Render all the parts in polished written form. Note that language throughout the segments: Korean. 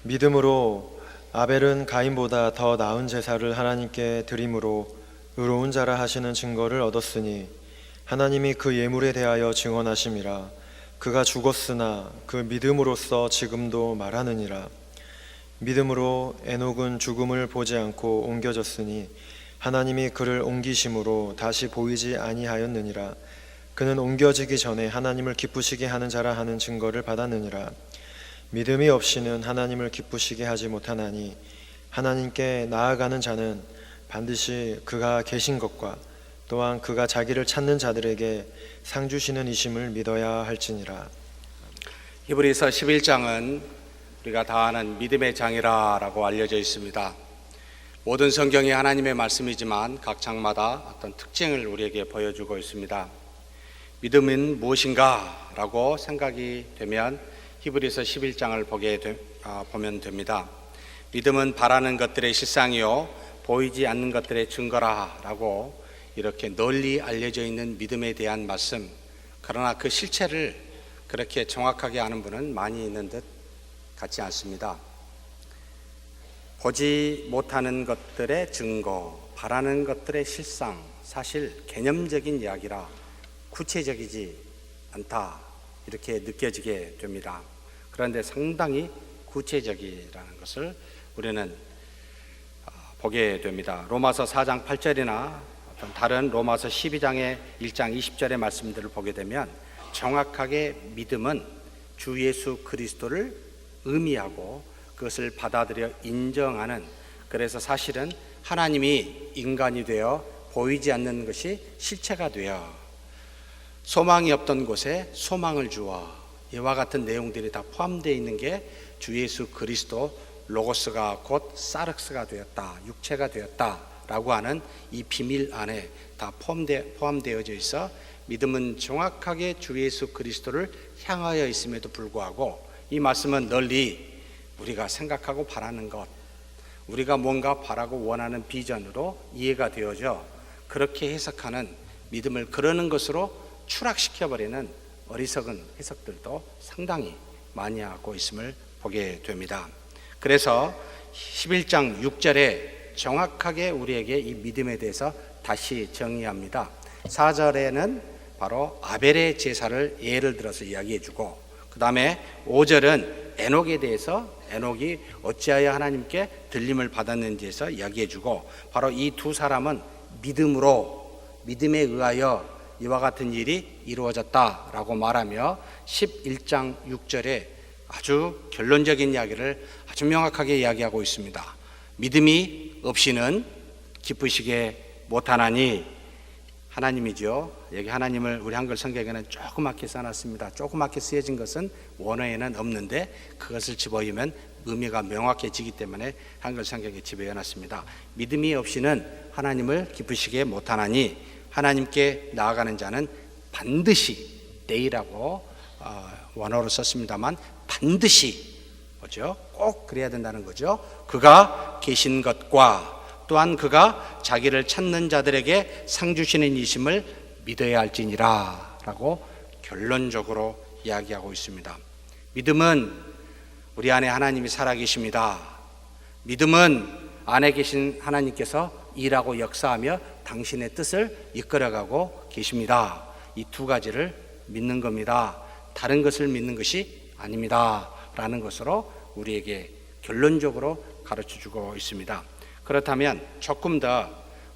믿음으로 아벨은 가인보다 더 나은 제사를 하나님께 드림으로 의로운 자라 하시는 증거를 얻었으니 하나님이 그 예물에 대하여 증언하심이라. 그가 죽었으나 그 믿음으로써 지금도 말하느니라. 믿음으로 에녹은 죽음을 보지 않고 옮겨졌으니 하나님이 그를 옮기심으로 다시 보이지 아니하였느니라. 그는 옮겨지기 전에 하나님을 기쁘시게 하는 자라 하는 증거를 받았느니라. 믿음이 없이는 하나님을 기쁘시게 하지 못하나니 하나님께 나아가는 자는 반드시 그가 계신 것과 또한 그가 자기를 찾는 자들에게 상 주시는 이심을 믿어야 할지니라. 히브리서 11장은 우리가 다 아는 믿음의 장이라고 알려져 있습니다. 모든 성경이 하나님의 말씀이지만 각 장마다 어떤 특징을 우리에게 보여주고 있습니다. 믿음은 무엇인가? 라고 생각이 되면 히브리서 11장을 보면 됩니다. 믿음은 바라는 것들의 실상이요 보이지 않는 것들의 증거라 라고 이렇게 널리 알려져 있는 믿음에 대한 말씀. 그러나 그 실체를 그렇게 정확하게 아는 분은 많이 있는 듯 같지 않습니다. 보지 못하는 것들의 증거, 바라는 것들의 실상, 사실 개념적인 이야기라 구체적이지 않다 이렇게 느껴지게 됩니다. 그런데 상당히 구체적이라는 것을 우리는 보게 됩니다. 로마서 4장 8절이나 다른 로마서 12장의 1장 20절의 말씀들을 보게 되면 정확하게 믿음은 주 예수 그리스도를 의미하고 그것을 받아들여 인정하는, 그래서 사실은 하나님이 인간이 되어 보이지 않는 것이 실체가 되어 소망이 없던 곳에 소망을 주어 이와 같은 내용들이 다 포함되어 있는 게 주 예수 그리스도 로고스가 곧 사르스가 되었다, 육체가 되었다 라고 하는 이 비밀 안에 다 포함되어져 있어 믿음은 정확하게 주 예수 그리스도를 향하여 있음에도 불구하고 이 말씀은 널리 우리가 생각하고 바라는 것, 우리가 뭔가 바라고 원하는 비전으로 이해가 되어져 그렇게 해석하는 믿음을 그러는 것으로 추락시켜버리는 어리석은 해석들도 상당히 많이 하고 있음을 보게 됩니다. 그래서 11장 6절에 정확하게 우리에게 이 믿음에 대해서 다시 정의합니다. 4절에는 바로 아벨의 제사를 예를 들어서 이야기해 주고, 그 다음에 5절은 에녹에 대해서 에녹이 어찌하여 하나님께 들림을 받았는지에서 이야기해 주고, 바로 이 두 사람은 믿음에 의하여 이와 같은 일이 이루어졌다라고 말하며 11장 6절에 아주 결론적인 이야기를 아주 명확하게 이야기하고 있습니다. 믿음이 없이는 기쁘시게 못하나니, 하나님이죠. 여기 하나님을 우리 한글 성경에는 조그맣게 써놨습니다. 조그맣게 쓰여진 것은 원어에는 없는데 그것을 집어넣으면 의미가 명확해지기 때문에 한글 성경에 집어넣어놨습니다. 믿음이 없이는 하나님을 기쁘시게 못하나니 하나님께 나아가는 자는 반드시, 때이라고 원어로 썼습니다만 반드시, 뭐죠? 꼭 그래야 된다는 거죠. 그가 계신 것과 또한 그가 자기를 찾는 자들에게 상 주시는 이심을 믿어야 할지니라 라고 결론적으로 이야기하고 있습니다. 믿음은 우리 안에 하나님이 살아계십니다. 믿음은 안에 계신 하나님께서 일하고 역사하며 당신의 뜻을 이끌어가고 계십니다. 이 두 가지를 믿는 겁니다. 다른 것을 믿는 것이 아닙니다 라는 것으로 우리에게 결론적으로 가르쳐주고 있습니다. 그렇다면 조금 더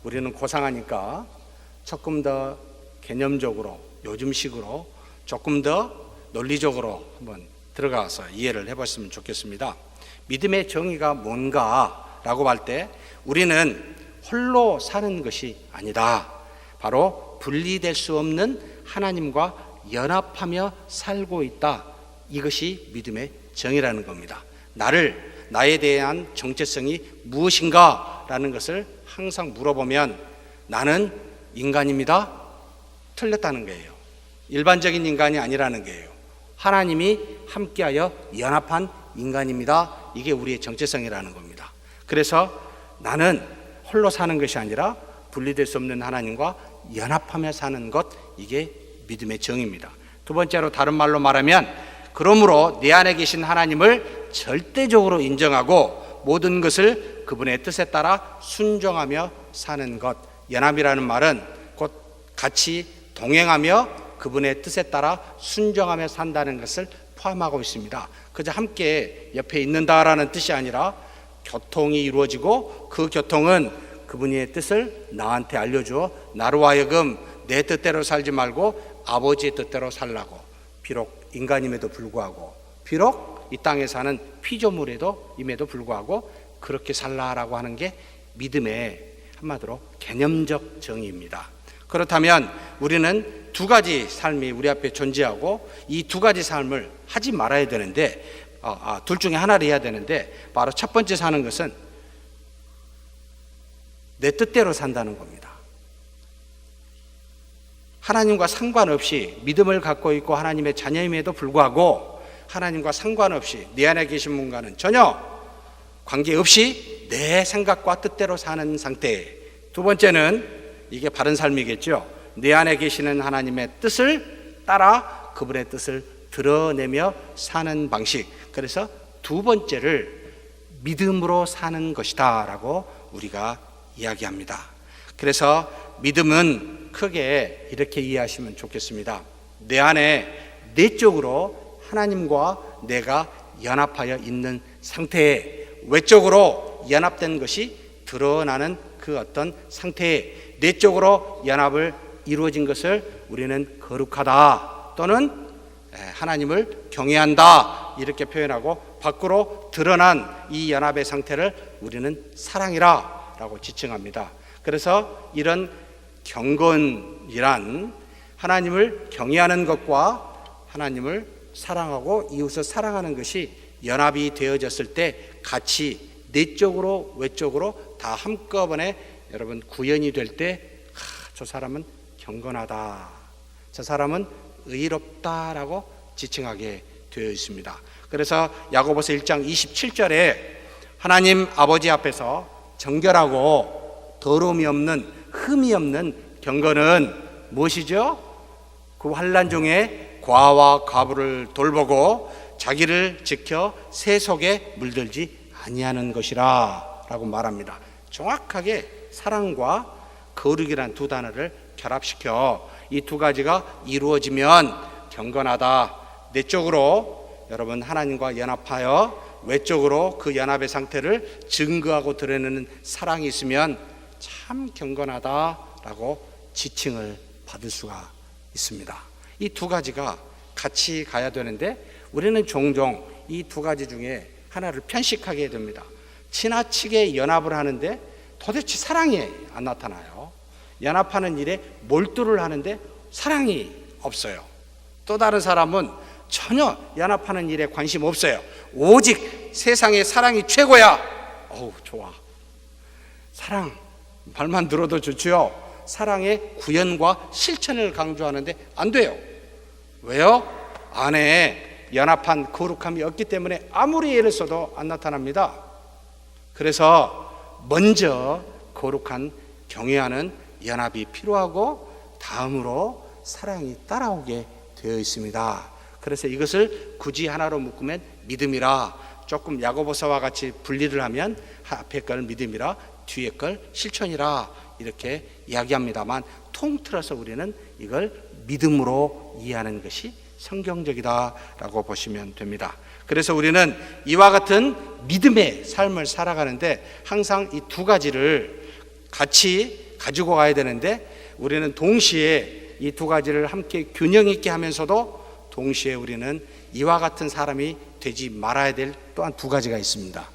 우리는 고상하니까 조금 더 개념적으로, 요즘식으로 조금 더 논리적으로 한번 들어가서 이해를 해봤으면 좋겠습니다. 믿음의 정의가 뭔가 라고 할 때 우리는 홀로 사는 것이 아니다, 바로 분리될 수 없는 하나님과 연합하며 살고 있다, 이것이 믿음의 정의라는 겁니다. 나에 대한 정체성이 무엇인가 라는 것을 항상 물어보면 나는 인간입니다, 틀렸다는 거예요. 일반적인 인간이 아니라는 거예요. 하나님이 함께하여 연합한 인간입니다, 이게 우리의 정체성이라는 겁니다. 그래서 나는 홀로 사는 것이 아니라 분리될 수 없는 하나님과 연합하며 사는 것, 이게 믿음의 정의입니다. 두 번째로 다른 말로 말하면 그러므로 내 안에 계신 하나님을 절대적으로 인정하고 모든 것을 그분의 뜻에 따라 순종하며 사는 것. 연합이라는 말은 곧 같이 동행하며 그분의 뜻에 따라 순종하며 산다는 것을 포함하고 있습니다. 그저 함께 옆에 있는다라는 뜻이 아니라 교통이 이루어지고 그 교통은 그분의 뜻을 나한테 알려주어 나로 하여금 내 뜻대로 살지 말고 아버지의 뜻대로 살라고, 비록 인간임에도 불구하고, 비록 이 땅에 사는 피조물에도 임에도 불구하고 그렇게 살라라고 하는 게 믿음의 한마디로 개념적 정의입니다. 그렇다면 우리는 두 가지 삶이 우리 앞에 존재하고 이 두 가지 삶을 하지 말아야 되는데, 둘 중에 하나를 해야 되는데, 바로 첫 번째 사는 것은 내 뜻대로 산다는 겁니다. 하나님과 상관없이 믿음을 갖고 있고 하나님의 자녀임에도 불구하고 하나님과 상관없이 내 안에 계신 분과는 전혀 관계없이 내 생각과 뜻대로 사는 상태. 두 번째는 이게 바른 삶이겠죠. 내 안에 계시는 하나님의 뜻을 따라 그분의 뜻을 드러내며 사는 방식. 그래서 두 번째를 믿음으로 사는 것이다 라고 우리가 이야기합니다. 그래서 믿음은 크게 이렇게 이해하시면 좋겠습니다. 내 안에 내적으로 하나님과 내가 연합하여 있는 상태에 외적으로 연합된 것이 드러나는 그 어떤 상태에 내적으로 연합을 이루어진 것을 우리는 거룩하다 또는 하나님을 경외한다 이렇게 표현하고, 밖으로 드러난 이 연합의 상태를 우리는 사랑이라 라고 지칭합니다. 그래서 이런 경건이란 하나님을 경외하는 것과 하나님을 사랑하고 이웃을 사랑하는 것이 연합이 되어졌을 때 같이 내적으로 외적으로 다 한꺼번에 여러분 구현이 될 때 저 사람은 경건하다, 저 사람은 의롭다라고 지칭하게 되어 있습니다. 그래서 야고보서 1장 27절에 하나님 아버지 앞에서 정결하고 더러움이 없는 흠이 없는 경건은 무엇이죠? 그 환난 중에 과와 과부를 돌보고 자기를 지켜 새 속에 물들지 아니하는 것이라 라고 말합니다. 정확하게 사랑과 거룩이란 두 단어를 결합시켜 이 두 가지가 이루어지면 경건하다. 내적으로 여러분 하나님과 연합하여 외적으로 그 연합의 상태를 증거하고 드러내는 사랑이 있으면 참 경건하다라고 지칭을 받을 수가 있습니다. 이 두 가지가 같이 가야 되는데 우리는 종종 이 두 가지 중에 하나를 편식하게 됩니다. 지나치게 연합을 하는데 도대체 사랑이 안 나타나요. 연합하는 일에 몰두를 하는데 사랑이 없어요. 또 다른 사람은 전혀 연합하는 일에 관심 없어요. 오직 세상에 사랑이 최고야. 어우 좋아. 사랑 말만 들어도 좋지요. 사랑의 구현과 실천을 강조하는데 안 돼요. 왜요? 안에 연합한 거룩함이 없기 때문에 아무리 애를 써도 안 나타납니다. 그래서 먼저 거룩한 경외하는 연합이 필요하고 다음으로 사랑이 따라오게 되어 있습니다. 그래서 이것을 굳이 하나로 묶으면 믿음이라, 조금 야고보서와 같이 분리를 하면 앞에 걸 믿음이라 뒤에 걸 실천이라 이렇게 이야기합니다만, 통틀어서 우리는 이걸 믿음으로 이해하는 것이 성경적이다라고 보시면 됩니다. 그래서 우리는 이와 같은 믿음의 삶을 살아가는데 항상 이 두 가지를 같이 가지고 가야 되는데, 우리는 동시에 이 두 가지를 함께 균형 있게 하면서도 동시에 우리는 이와 같은 사람이 되지 말아야 될 또한 두 가지가 있습니다.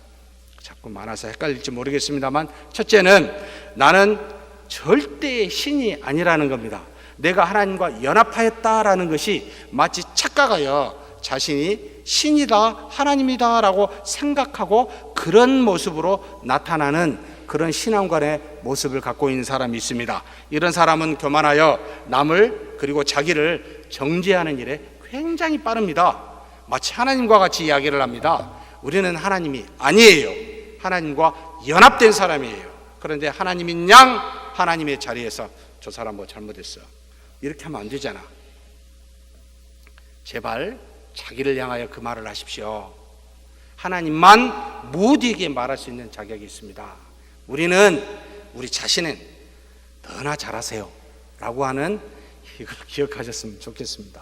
자꾸 많아서 헷갈릴지 모르겠습니다만, 첫째는 나는 절대 신이 아니라는 겁니다. 내가 하나님과 연합하였다라는 것이 마치 착각하여 자신이 신이다, 하나님이다 라고 생각하고 그런 모습으로 나타나는 그런 신앙관의 모습을 갖고 있는 사람이 있습니다. 이런 사람은 교만하여 남을 그리고 자기를 정죄하는 일에 굉장히 빠릅니다. 마치 하나님과 같이 이야기를 합니다. 우리는 하나님이 아니에요. 하나님과 연합된 사람이에요. 그런데 하나님인 양 하나님의 자리에서 저 사람 뭐 잘못했어 이렇게 하면 안 되잖아. 제발 자기를 향하여 그 말을 하십시오. 하나님만 모두에게 말할 수 있는 자격이 있습니다. 우리는 우리 자신은 너나 잘하세요 라고 하는, 이걸 기억하셨으면 좋겠습니다.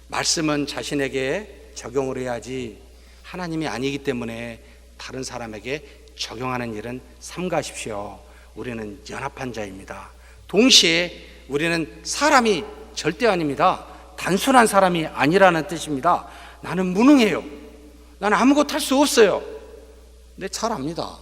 말씀은 자신에게 적용을 해야지 하나님이 아니기 때문에 다른 사람에게 적용하는 일은 삼가십시오. 우리는 연합한 자입니다. 동시에 우리는 사람이 절대 아닙니다. 단순한 사람이 아니라는 뜻입니다. 나는 무능해요. 나는 아무것도 할 수 없어요. 근데 잘 압니다.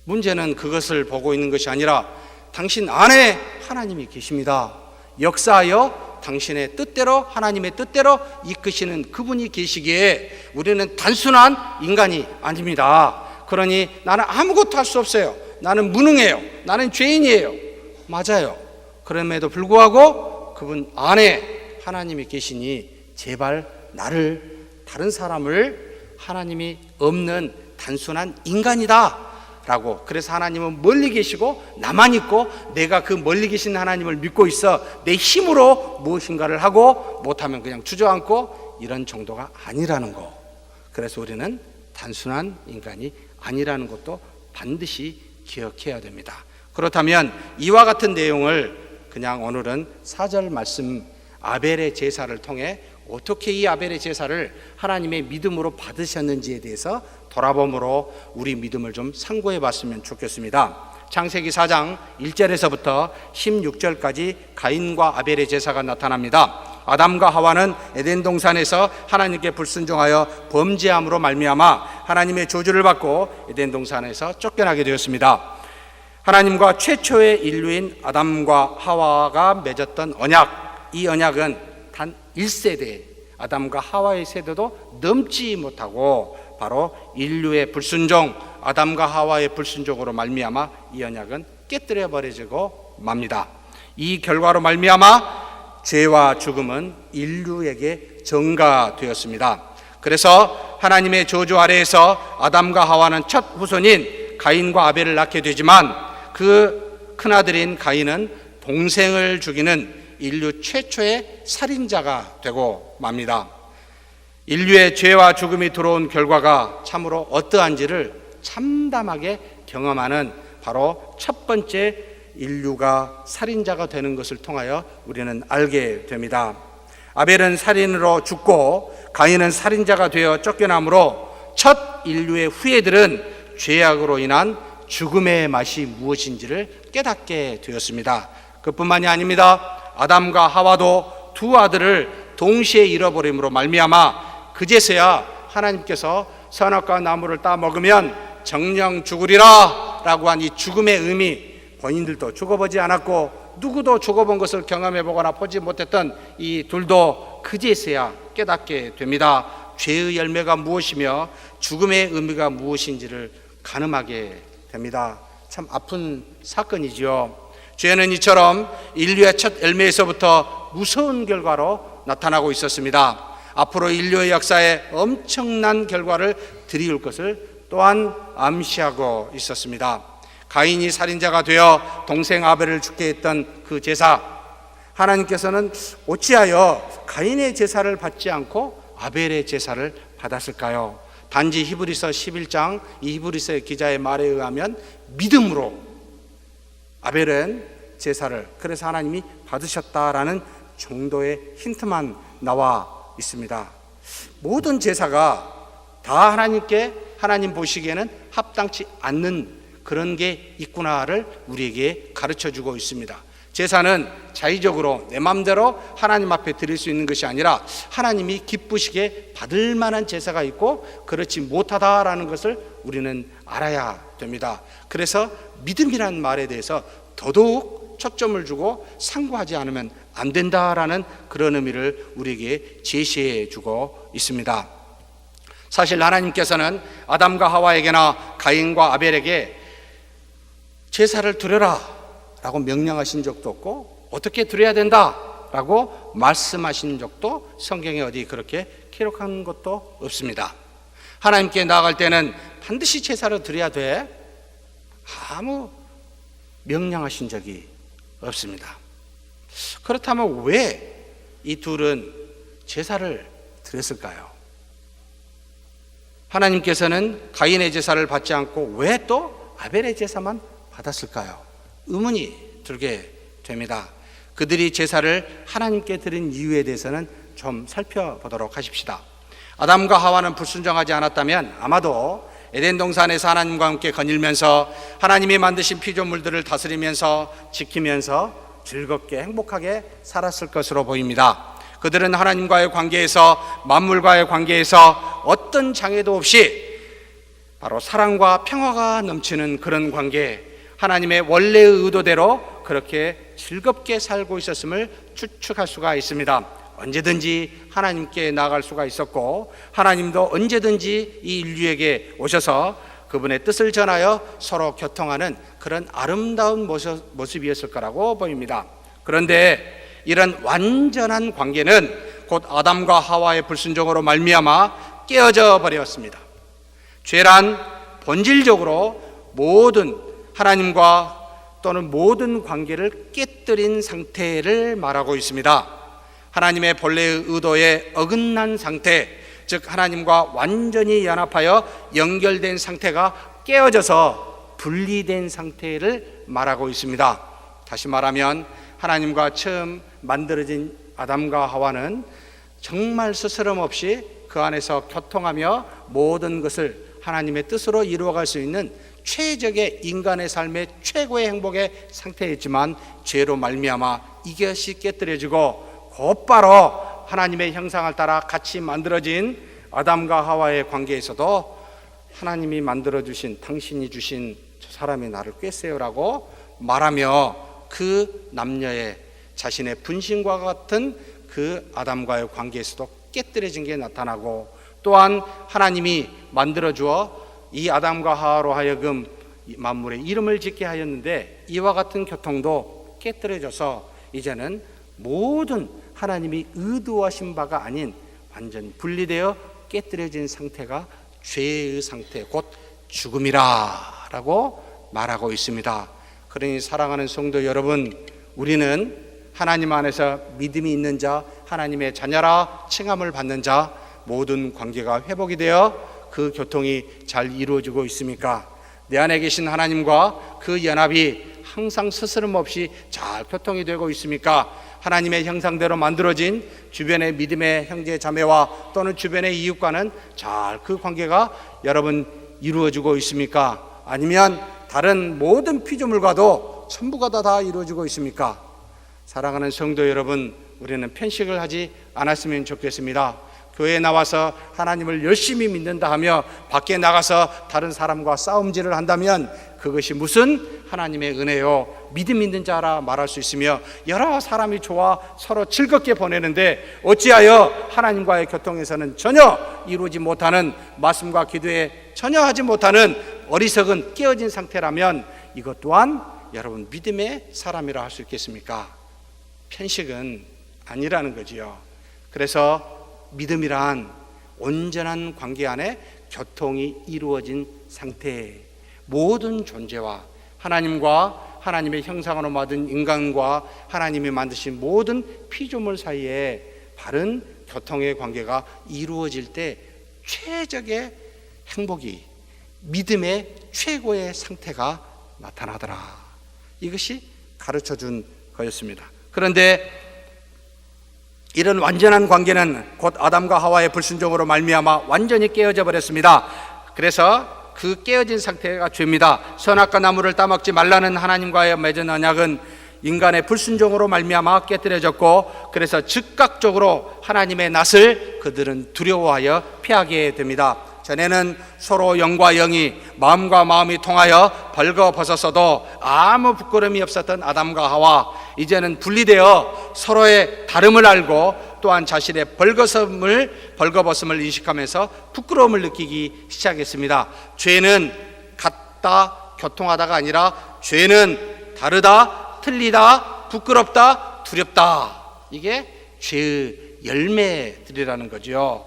문제는 그것을 보고 있는 것이 아니라 당신 안에 하나님이 계십니다. 역사하여 당신의 뜻대로, 하나님의 뜻대로 이끄시는 그분이 계시기에 우리는 단순한 인간이 아닙니다. 그러니 나는 아무것도 할 수 없어요. 나는 무능해요. 나는 죄인이에요. 맞아요. 그럼에도 불구하고 그분 안에 하나님이 계시니 제발 나를, 다른 사람을 하나님이 없는 단순한 인간이다 라고, 그래서 하나님은 멀리 계시고 나만 있고 내가 그 멀리 계신 하나님을 믿고 있어 내 힘으로 무엇인가를 하고 못하면 그냥 주저앉고 이런 정도가 아니라는 거. 그래서 우리는 단순한 인간이 아니라는 것도 반드시 기억해야 됩니다. 그렇다면 이와 같은 내용을 그냥 오늘은 4절 말씀 아벨의 제사를 통해 어떻게 이 아벨의 제사를 하나님의 믿음으로 받으셨는지에 대해서 돌아봄으로 우리 믿음을 좀 상고해 봤으면 좋겠습니다. 창세기 4장 1절에서부터 16절까지 가인과 아벨의 제사가 나타납니다. 아담과 하와는 에덴 동산에서 하나님께 불순종하여 범죄함으로 말미암아 하나님의 저주를 받고 에덴 동산에서 쫓겨나게 되었습니다. 하나님과 최초의 인류인 아담과 하와가 맺었던 언약, 이 언약은 단 1세대, 아담과 하와의 세대도 넘지 못하고 바로 인류의 불순종, 아담과 하와의 불순종으로 말미암아 이 언약은 깨뜨려 버려지고 맙니다. 이 결과로 말미암아 죄와 죽음은 인류에게 전가되었습니다. 그래서 하나님의 저주 아래에서 아담과 하와는 첫 후손인 가인과 아벨을 낳게 되지만 그 큰아들인 가인은 동생을 죽이는 인류 최초의 살인자가 되고 맙니다. 인류의 죄와 죽음이 들어온 결과가 참으로 어떠한지를 참담하게 경험하는 바로 첫 번째 인류가 살인자가 되는 것을 통하여 우리는 알게 됩니다. 아벨은 살인으로 죽고 가인은 살인자가 되어 쫓겨나므로 첫 인류의 후예들은 죄악으로 인한 죽음의 맛이 무엇인지를 깨닫게 되었습니다. 그뿐만이 아닙니다. 아담과 하와도 두 아들을 동시에 잃어버림으로 말미암아 그제서야 하나님께서 선악과 나무를 따 먹으면 정령 죽으리라 라고 한 이 죽음의 의미, 본인들도 죽어보지 않았고 누구도 죽어본 것을 경험해보거나 보지 못했던 이 둘도 그제서야 깨닫게 됩니다. 죄의 열매가 무엇이며 죽음의 의미가 무엇인지를 가늠하게 됩니다. 참 아픈 사건이죠. 죄는 이처럼 인류의 첫 열매에서부터 무서운 결과로 나타나고 있었습니다. 앞으로 인류의 역사에 엄청난 결과를 들이올 것을 또한 암시하고 있었습니다. 가인이 살인자가 되어 동생 아벨을 죽게 했던 그 제사, 하나님께서는 어찌하여 가인의 제사를 받지 않고 아벨의 제사를 받았을까요? 단지 히브리서 11장 이 히브리서의 기자의 말에 의하면 믿음으로 아벨은 제사를, 그래서 하나님이 받으셨다라는 정도의 힌트만 나와 있습니다. 모든 제사가 다 하나님 보시기에는 합당치 않는 그런 게 있구나를 우리에게 가르쳐주고 있습니다. 제사는 자의적으로 내 마음대로 하나님 앞에 드릴 수 있는 것이 아니라 하나님이 기쁘시게 받을 만한 제사가 있고 그렇지 못하다라는 것을 우리는 알아야 됩니다. 그래서 믿음이라는 말에 대해서 더더욱 초점을 주고 상고하지 않으면 안 된다라는 그런 의미를 우리에게 제시해 주고 있습니다. 사실 하나님께서는 아담과 하와에게나 가인과 아벨에게 제사를 드려라 라고 명령하신 적도 없고 어떻게 드려야 된다 라고 말씀하신 적도 성경에 어디 그렇게 기록한 것도 없습니다. 하나님께 나아갈 때는 반드시 제사를 드려야 돼, 아무 명령하신 적이 없습니다. 그렇다면 왜 이 둘은 제사를 드렸을까요? 하나님께서는 가인의 제사를 받지 않고 왜 또 아벨의 제사만 받았을까요? 의문이 들게 됩니다. 그들이 제사를 하나님께 드린 이유에 대해서는 좀 살펴보도록 하십시다. 아담과 하와는 불순종하지 않았다면 아마도 에덴 동산에서 하나님과 함께 거닐면서 하나님이 만드신 피조물들을 다스리면서 지키면서 즐겁게 행복하게 살았을 것으로 보입니다. 그들은 하나님과의 관계에서, 만물과의 관계에서 어떤 장애도 없이 바로 사랑과 평화가 넘치는 그런 관계, 하나님의 원래의 의도대로 그렇게 즐겁게 살고 있었음을 추측할 수가 있습니다. 언제든지 하나님께 나아갈 수가 있었고, 하나님도 언제든지 이 인류에게 오셔서 그분의 뜻을 전하여 서로 교통하는 그런 아름다운 모습이었을 거라고 보입니다. 그런데 이런 완전한 관계는 곧 아담과 하와의 불순종으로 말미암아 깨어져 버렸습니다. 죄란 본질적으로 모든 하나님과 또는 모든 관계를 깨뜨린 상태를 말하고 있습니다. 하나님의 본래의 의도에 어긋난 상태, 즉 하나님과 완전히 연합하여 연결된 상태가 깨어져서 분리된 상태를 말하고 있습니다. 다시 말하면 하나님과 처음 만들어진 아담과 하와는 정말 스스럼 없이 그 안에서 교통하며 모든 것을 하나님의 뜻으로 이루어갈 수 있는 최적의 인간의 삶의 최고의 행복의 상태였지만 죄로 말미암아 이것이 깨뜨려지고 곧바로 하나님의 형상을 따라 같이 만들어진 아담과 하와의 관계에서도 하나님이 만들어주신, 당신이 주신 저 사람이 나를 꿰세요라고 말하며 그 남녀의 자신의 분신과 같은 그 아담과의 관계에서도 깨뜨려진 게 나타나고, 또한 하나님이 만들어주어 이 아담과 하와로 하여금 만물의 이름을 짓게 하였는데 이와 같은 교통도 깨뜨려져서 이제는 모든 하나님이 의도하신 바가 아닌 완전히 분리되어 깨뜨려진 상태가 죄의 상태, 곧 죽음이라고 말하고 있습니다. 그러니 사랑하는 성도 여러분, 우리는 하나님 안에서 믿음이 있는 자, 하나님의 자녀라 칭함을 받는 자, 모든 관계가 회복이 되어 그 교통이 잘 이루어지고 있습니까? 내 안에 계신 하나님과 그 연합이 항상 스스럼 없이 잘 교통이 되고 있습니까? 하나님의 형상대로 만들어진 주변의 믿음의 형제 자매와 또는 주변의 이웃과는 잘 그 관계가 여러분 이루어지고 있습니까? 아니면 다른 모든 피조물과도 전부가 다 이루어지고 있습니까? 사랑하는 성도 여러분, 우리는 편식을 하지 않았으면 좋겠습니다. 교회에 나와서 하나님을 열심히 믿는다 하며 밖에 나가서 다른 사람과 싸움질을 한다면 그것이 무슨 하나님의 은혜요, 믿음 있는 자라 말할 수 있으며 여러 사람이 좋아 서로 즐겁게 보내는데 어찌하여 하나님과의 교통에서는 전혀 이루지 못하는, 말씀과 기도에 전혀 하지 못하는 어리석은 깨어진 상태라면 이것 또한 여러분 믿음의 사람이라 할 수 있겠습니까? 편식은 아니라는 거지요. 그래서 믿음이란 온전한 관계 안에 교통이 이루어진 상태, 모든 존재와 하나님과 하나님의 형상으로 만든 인간과 하나님이 만드신 모든 피조물 사이에 바른 교통의 관계가 이루어질 때 최적의 행복이, 믿음의 최고의 상태가 나타나더라. 이것이 가르쳐준 거였습니다. 그런데 이런 완전한 관계는 곧 아담과 하와의 불순종으로 말미암아 완전히 깨어져 버렸습니다. 그래서 그 깨어진 상태가 죄입니다. 선악과 나무를 따먹지 말라는 하나님과의 맺은 언약은 인간의 불순종으로 말미암아 깨뜨려졌고, 그래서 즉각적으로 하나님의 낯을 그들은 두려워하여 피하게 됩니다. 전에는 서로 영과 영이, 마음과 마음이 통하여 벌거벗었어도 아무 부끄러움이 없었던 아담과 하와, 이제는 분리되어 서로의 다름을 알고 또한 자신의 벌거벗음을 인식하면서 부끄러움을 느끼기 시작했습니다. 죄는 같다, 교통하다가 아니라 죄는 다르다, 틀리다, 부끄럽다, 두렵다. 이게 죄의 열매들이라는 거죠.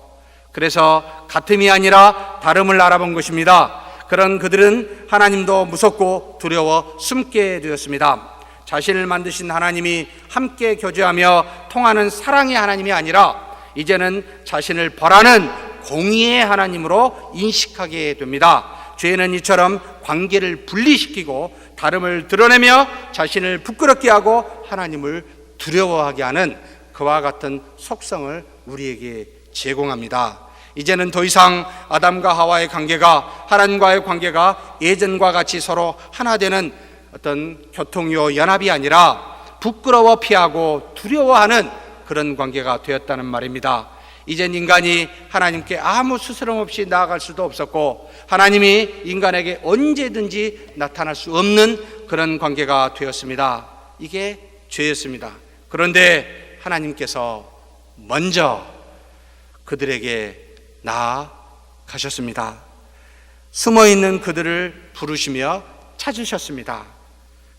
그래서 같음이 아니라 다름을 알아본 것입니다. 그런 그들은 하나님도 무섭고 두려워 숨게 되었습니다. 자신을 만드신 하나님이 함께 교제하며 통하는 사랑의 하나님이 아니라 이제는 자신을 벌하는 공의의 하나님으로 인식하게 됩니다. 죄는 이처럼 관계를 분리시키고 다름을 드러내며 자신을 부끄럽게 하고 하나님을 두려워하게 하는 그와 같은 속성을 우리에게 제공합니다. 이제는 더 이상 아담과 하와의 관계가, 하나님과의 관계가 예전과 같이 서로 하나 되는 어떤 교통요 연합이 아니라 부끄러워 피하고 두려워하는 그런 관계가 되었다는 말입니다. 이젠 인간이 하나님께 아무 스스럼 없이 나아갈 수도 없었고 하나님이 인간에게 언제든지 나타날 수 없는 그런 관계가 되었습니다. 이게 죄였습니다. 그런데 하나님께서 먼저 그들에게 나아가셨습니다. 숨어있는 그들을 부르시며 찾으셨습니다.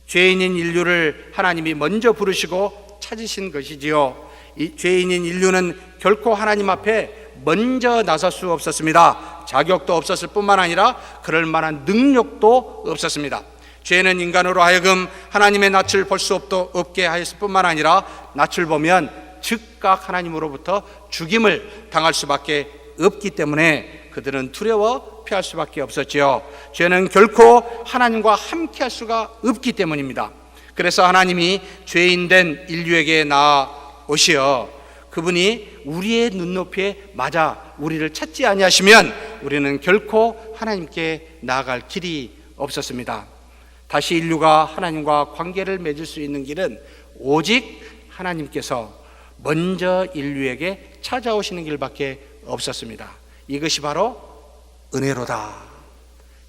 죄인인 인류를 하나님이 먼저 부르시고 찾으신 것이지요. 이 죄인인 인류는 결코 하나님 앞에 먼저 나설 수 없었습니다. 자격도 없었을 뿐만 아니라 그럴 만한 능력도 없었습니다. 죄는 인간으로 하여금 하나님의 낯을 볼 수 없게 하였을 뿐만 아니라 낯을 보면 즉각 하나님으로부터 죽임을 당할 수밖에 없기 때문에 그들은 두려워 피할 수밖에 없었지요. 죄는 결코 하나님과 함께할 수가 없기 때문입니다. 그래서 하나님이 죄인된 인류에게 나아오시어 그분이 우리의 눈높이에 맞아 우리를 찾지 아니하시면 우리는 결코 하나님께 나아갈 길이 없었습니다. 다시 인류가 하나님과 관계를 맺을 수 있는 길은 오직 하나님께서 먼저 인류에게 찾아오시는 길밖에 없었습니다. 이것이 바로 은혜로다.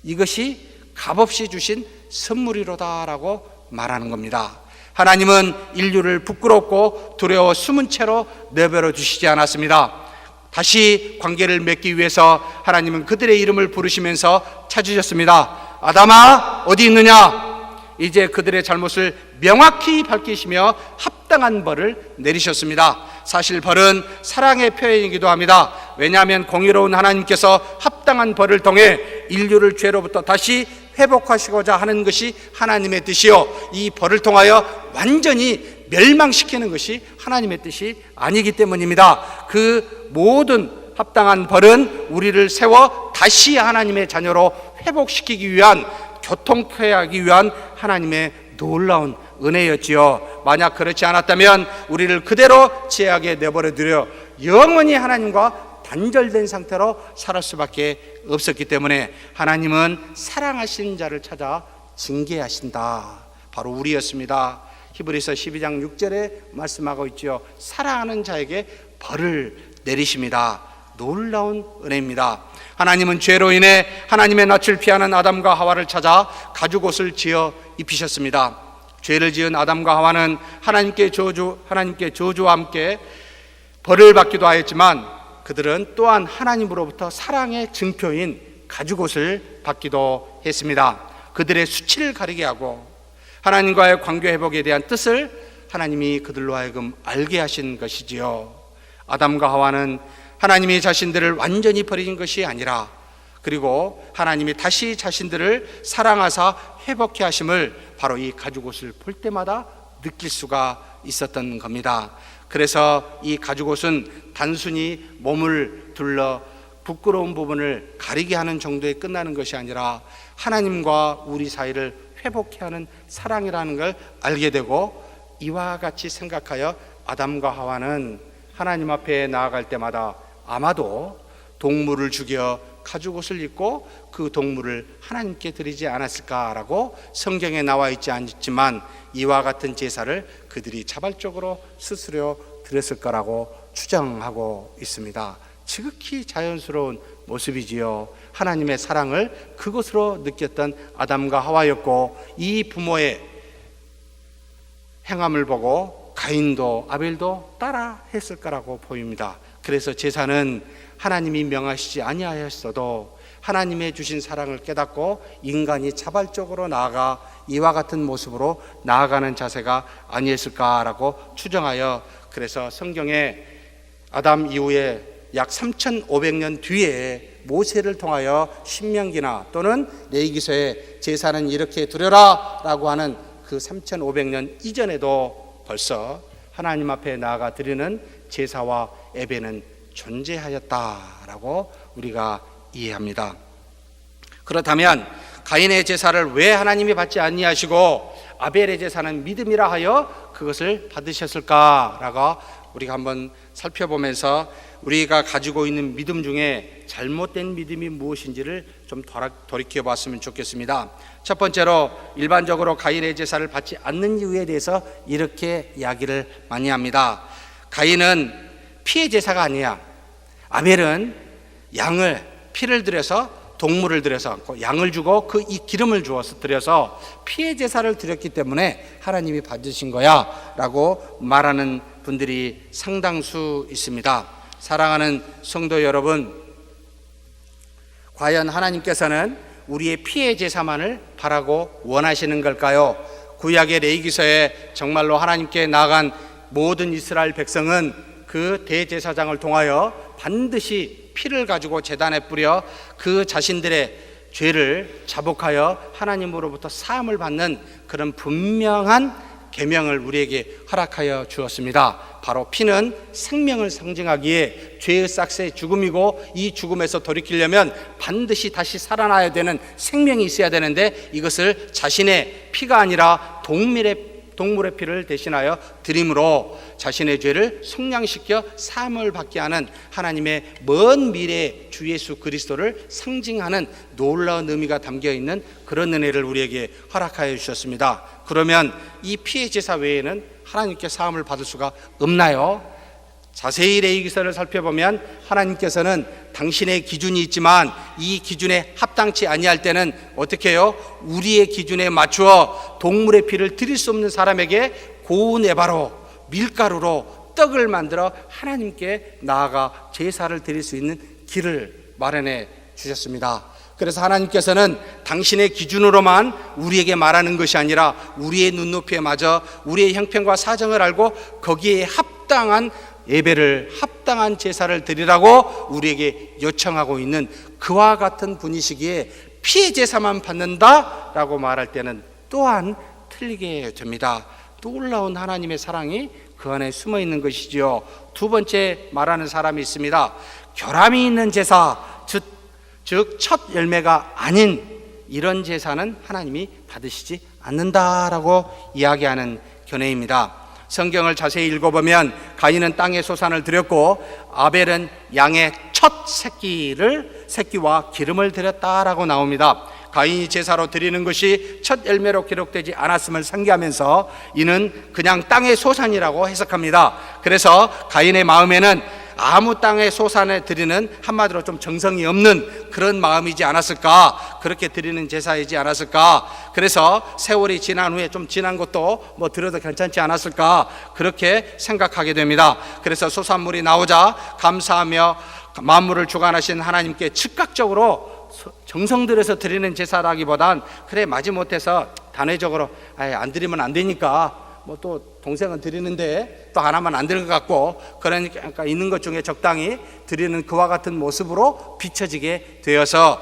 이것이 값없이 주신 선물이로다라고 말하는 겁니다. 하나님은 인류를 부끄럽고 두려워 숨은 채로 내버려 두시지 않았습니다. 다시 관계를 맺기 위해서 하나님은 그들의 이름을 부르시면서 찾으셨습니다. 아담아 어디 있느냐? 이제 그들의 잘못을 명확히 밝히시며 합당한 벌을 내리셨습니다. 사실 벌은 사랑의 표현이기도 합니다. 왜냐하면 공의로운 하나님께서 합당한 벌을 통해 인류를 죄로부터 다시 회복하시고자 하는 것이 하나님의 뜻이요, 이 벌을 통하여 완전히 멸망시키는 것이 하나님의 뜻이 아니기 때문입니다. 그 모든 합당한 벌은 우리를 세워 다시 하나님의 자녀로 회복시키기 위한, 교통케 하기 위한 하나님의 놀라운 은혜였지요. 만약 그렇지 않았다면 우리를 그대로 죄악에 내버려두려 영원히 하나님과 단절된 상태로 살 수밖에 없었기 때문에 하나님은 사랑하신 자를 찾아 징계하신다. 바로 우리였습니다. 히브리서 12장 6절에 말씀하고 있죠. 사랑하는 자에게 벌을 내리십니다. 놀라운 은혜입니다. 하나님은 죄로 인해 하나님의 낯을 피하는 아담과 하와를 찾아 가죽옷을 지어 입히셨습니다. 죄를 지은 아담과 하와는 하나님께 저주와 함께 벌을 받기도 하였지만 그들은 또한 하나님으로부터 사랑의 증표인 가죽옷을 받기도 했습니다. 그들의 수치를 가리게 하고 하나님과의 관계 회복에 대한 뜻을 하나님이 그들로 하여금 알게 하신 것이지요. 아담과 하와는 하나님이 자신들을 완전히 버린 것이 아니라, 그리고 하나님이 다시 자신들을 사랑하사 회복해 하심을 바로 이 가죽옷을 볼 때마다 느낄 수가 있었던 겁니다. 그래서 이 가죽옷은 단순히 몸을 둘러 부끄러운 부분을 가리게 하는 정도에 끝나는 것이 아니라 하나님과 우리 사이를 회복해 하는 사랑이라는 걸 알게 되고, 이와 같이 생각하여 아담과 하와는 하나님 앞에 나아갈 때마다 아마도 동물을 죽여 가죽옷을 입고 그 동물을 하나님께 드리지 않았을까라고 성경에 나와 있지 않지만 이와 같은 제사를 그들이 자발적으로 스스로 드렸을 거라고 추정하고 있습니다. 지극히 자연스러운 모습이지요. 하나님의 사랑을 그것으로 느꼈던 아담과 하와였고, 이 부모의 행함을 보고 가인도 아벨도 따라 했을 거라고 보입니다. 그래서 제사는 하나님이 명하시지 아니하였어도 하나님의 주신 사랑을 깨닫고 인간이 자발적으로 나아가 이와 같은 모습으로 나아가는 자세가 아니었을까라고 추정하여, 그래서 성경에 아담 이후에 약 3,500년 뒤에 모세를 통하여 신명기나 또는 레위기서에 제사는 이렇게 드려라 라고 하는 그 3,500년 이전에도 벌써 하나님 앞에 나아가 드리는 제사와 예배는 존재하였다라고 우리가 이해합니다. 그렇다면 가인의 제사를 왜 하나님이 받지 아니하시고 아벨의 제사는 믿음이라 하여 그것을 받으셨을까라고 우리가 한번 살펴보면서 우리가 가지고 있는 믿음 중에 잘못된 믿음이 무엇인지를 좀 돌이켜 봤으면 좋겠습니다. 첫 번째로 일반적으로 가인의 제사를 받지 않는 이유에 대해서 이렇게 이야기를 많이 합니다. 가인은 피의 제사가 아니야. 아벨은 양을 피를 들여서 동물을 들여서 양을 주고 그 이 기름을 주어서 드려서 피의 제사를 드렸기 때문에 하나님이 받으신 거야 라고 말하는 분들이 상당수 있습니다. 사랑하는 성도 여러분, 과연 하나님께서는 우리의 피의 제사만을 바라고 원하시는 걸까요? 구약의 레위기서에 정말로 하나님께 나아간 모든 이스라엘 백성은 그 대제사장을 통하여 반드시 피를 가지고 제단에 뿌려 그 자신들의 죄를 자복하여 하나님으로부터 사함을 받는 그런 분명한 계명을 우리에게 허락하여 주었습니다. 바로 피는 생명을 상징하기에 죄의 싹새 죽음이고 이 죽음에서 돌이키려면 반드시 다시 살아나야 되는 생명이 있어야 되는데 이것을 자신의 피가 아니라 동물의 피를 대신하여 드림으로 자신의 죄를 속량시켜 사함을 받게 하는 하나님의 먼 미래의 주 예수 그리스도를 상징하는 놀라운 의미가 담겨있는 그런 은혜를 우리에게 허락하여 주셨습니다. 그러면 이 피의 제사 외에는 하나님께 사함을 받을 수가 없나요? 자세히 레위기서를 살펴보면 하나님께서는 당신의 기준이 있지만 이 기준에 합당치 아니할 때는 어떻게 해요? 우리의 기준에 맞추어 동물의 피를 드릴 수 없는 사람에게 고운 에바로 밀가루로 떡을 만들어 하나님께 나아가 제사를 드릴 수 있는 길을 마련해 주셨습니다. 그래서 하나님께서는 당신의 기준으로만 우리에게 말하는 것이 아니라 우리의 눈높이에 맞아 우리의 형편과 사정을 알고 거기에 합당한 예배를, 합당한 제사를 드리라고 우리에게 요청하고 있는 그와 같은 분이시기에 피의 제사만 받는다라고 말할 때는 또한 틀리게 됩니다. 놀라운 하나님의 사랑이 그 안에 숨어 있는 것이지요. 두 번째 말하는 사람이 있습니다. 결함이 있는 제사, 즉 첫 열매가 아닌 이런 제사는 하나님이 받으시지 않는다라고 이야기하는 견해입니다. 성경을 자세히 읽어보면 가인은 땅의 소산을 드렸고 아벨은 양의 첫 새끼와 기름을 드렸다라고 나옵니다. 가인이 제사로 드리는 것이 첫 열매로 기록되지 않았음을 상기하면서 이는 그냥 땅의 소산이라고 해석합니다. 그래서 가인의 마음에는 아무 땅의 소산에 드리는 한마디로 좀 정성이 없는 그런 마음이지 않았을까, 그렇게 드리는 제사이지 않았을까, 그래서 세월이 지난 후에 좀 지난 것도 뭐 드려도 괜찮지 않았을까, 그렇게 생각하게 됩니다. 그래서 소산물이 나오자 감사하며 만물을 주관하신 하나님께 즉각적으로 정성 들여서 드리는 제사라기보단 그래 마지못해서 단회적으로 안 드리면 안 되니까 뭐 또 동생은 드리는데 또 하나만 안 드릴 것 같고, 그러니까 있는 것 중에 적당히 드리는 그와 같은 모습으로 비춰지게 되어서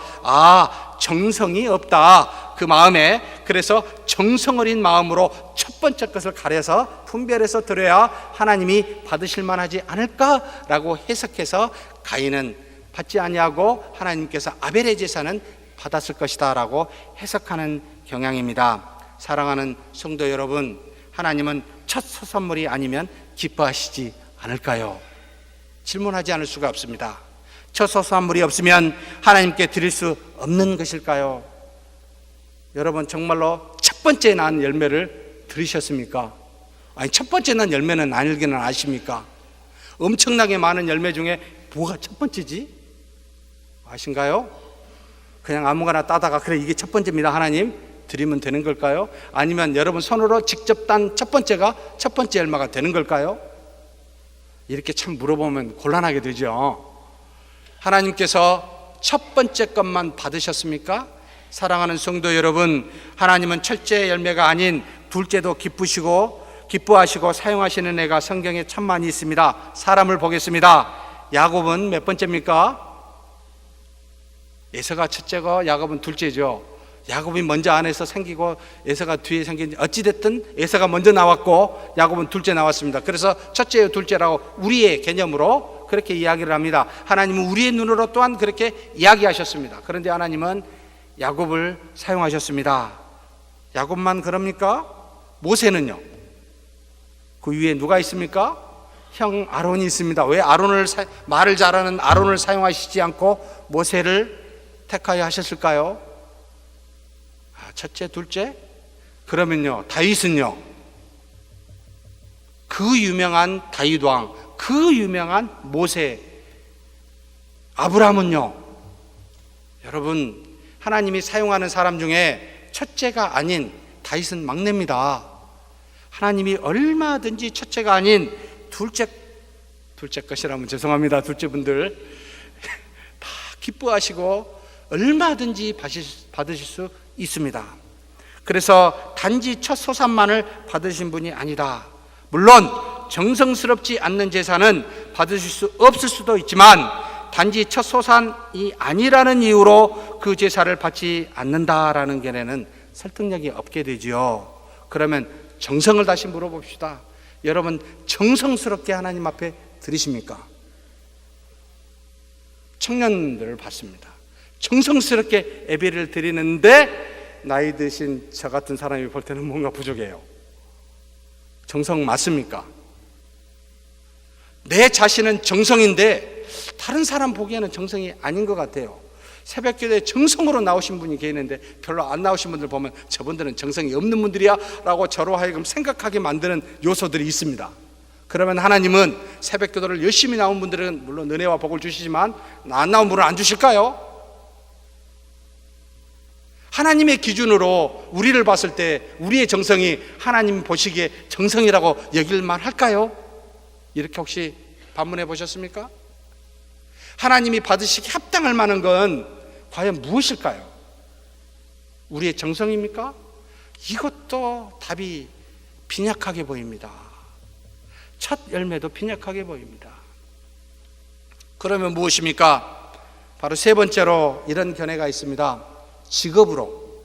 정성이 없다 그 마음에, 그래서 정성 어린 마음으로 첫 번째 것을 가려서 분별해서 드려야 하나님이 받으실 만하지 않을까라고 해석해서 가인은 받지 아니하고 하나님께서 아벨의 제사는 받았을 것이다 라고 해석하는 경향입니다. 사랑하는 성도 여러분, 하나님은 첫 소산물이 아니면 기뻐하시지 않을까요? 질문하지 않을 수가 없습니다. 첫 소산물이 없으면 하나님께 드릴 수 없는 것일까요? 여러분 정말로 첫 번째 난 열매를 들으셨습니까? 아니 첫 번째 난 열매는 아니기는 아십니까? 엄청나게 많은 열매 중에 뭐가 첫 번째지? 아신가요? 그냥 아무거나 따다가 그래 이게 첫 번째입니다 하나님 드리면 되는 걸까요? 아니면 여러분 손으로 직접 딴 첫 번째가 첫 번째 열매가 되는 걸까요? 이렇게 참 물어보면 곤란하게 되죠. 하나님께서 첫 번째 것만 받으셨습니까? 사랑하는 성도 여러분, 하나님은 첫째 열매가 아닌 둘째도 기뻐하시고 사용하시는 애가 성경에 참 많이 있습니다. 사람을 보겠습니다. 야곱은 몇 번째입니까? 에서가 첫째고 야곱은 둘째죠. 야곱이 먼저 안에서 생기고 에서가 뒤에 생긴, 어찌됐든 에서가 먼저 나왔고 야곱은 둘째 나왔습니다. 그래서 첫째요 둘째라고 우리의 개념으로 그렇게 이야기를 합니다. 하나님은 우리의 눈으로 또한 그렇게 이야기하셨습니다. 그런데 하나님은 야곱을 사용하셨습니다. 야곱만 그럽니까? 모세는요? 그 위에 누가 있습니까? 형 아론이 있습니다. 왜 말을 잘하는 아론을 사용하시지 않고 모세를 택하여 하셨을까요? 첫째, 둘째? 그러면요, 다윗은요, 그 유명한 다윗 왕, 그 유명한 모세, 아브라함은요, 여러분, 하나님이 사용하는 사람 중에 첫째가 아닌 다윗은 막내입니다. 하나님이 얼마든지 첫째가 아닌 둘째 것이라면 죄송합니다. 둘째 분들 다 기뻐하시고 얼마든지 받으실 수 있습니다. 그래서 단지 첫 소산만을 받으신 분이 아니다. 물론 정성스럽지 않는 제사는 받으실 수 없을 수도 있지만 단지 첫 소산이 아니라는 이유로 그 제사를 받지 않는다라는 견해는 설득력이 없게 되지요. 그러면 정성을 다시 물어봅시다. 여러분 정성스럽게 하나님 앞에 드리십니까? 청년들을 봤습니다. 정성스럽게 예배를 드리는데 나이 드신 저 같은 사람이 볼 때는 뭔가 부족해요. 정성 맞습니까? 내 자신은 정성인데 다른 사람 보기에는 정성이 아닌 것 같아요. 새벽기도에 정성으로 나오신 분이 계시는데 별로 안 나오신 분들 보면 저분들은 정성이 없는 분들이야 라고 저로 하여금 생각하게 만드는 요소들이 있습니다. 그러면 하나님은 새벽기도를 열심히 나온 분들은 물론 은혜와 복을 주시지만 안 나온 분은 안 주실까요? 하나님의 기준으로 우리를 봤을 때 우리의 정성이 하나님 보시기에 정성이라고 여길만 할까요? 이렇게 혹시 반문해 보셨습니까? 하나님이 받으시기 합당할 만한 건 과연 무엇일까요? 우리의 정성입니까? 이것도 답이 빈약하게 보입니다. 첫 열매도 빈약하게 보입니다. 그러면 무엇입니까? 바로 세 번째로 이런 견해가 있습니다. 직업으로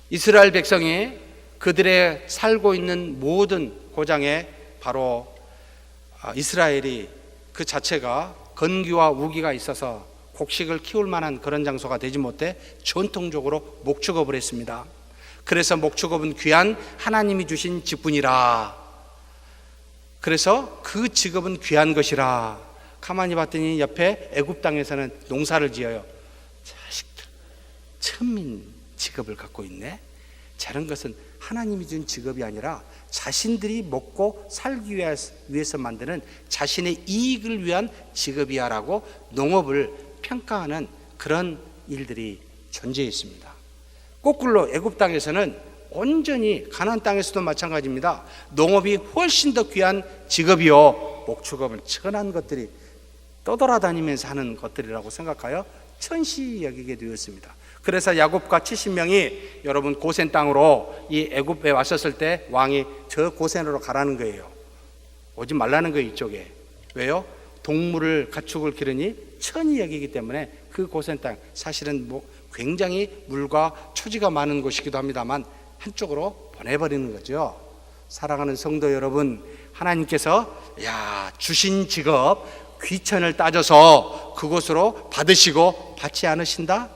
이스라엘 백성이 그들의 살고 있는 모든 고장에 바로 이스라엘이 그 자체가 건기와 우기가 있어서 곡식을 키울 만한 그런 장소가 되지 못해 전통적으로 목축업을 했습니다. 그래서 목축업은 귀한 하나님이 주신 직분이라, 그래서 그 직업은 귀한 것이라. 가만히 봤더니 옆에 애굽 땅에서는 농사를 지어요. 자식들, 천민 직업을 갖고 있네. 저런 것은 하나님이 준 직업이 아니라 자신들이 먹고 살기 위해서 만드는 자신의 이익을 위한 직업이야 라고 농업을 평가하는 그런 일들이 존재했습니다. 거꾸로 애굽 땅에서는 온전히 가나안 땅에서도 마찬가지입니다. 농업이 훨씬 더 귀한 직업이요, 목축업은 천한 것들이 떠돌아다니면서 하는 것들이라고 생각하여 천시 여기게 되었습니다. 그래서 야곱과 70명이 여러분 고센 땅으로 이 애굽에 왔었을 때 왕이 저 고센으로 가라는 거예요. 오지 말라는 거예요. 이쪽에. 왜요? 동물을 가축을 기르니 천이 여기기 때문에 그 고센 땅, 사실은 굉장히 물과 초지가 많은 곳이기도 합니다만 한쪽으로 보내버리는 거죠. 사랑하는 성도 여러분, 하나님께서 주신 직업 귀천을 따져서 그곳으로 받으시고 받지 않으신다?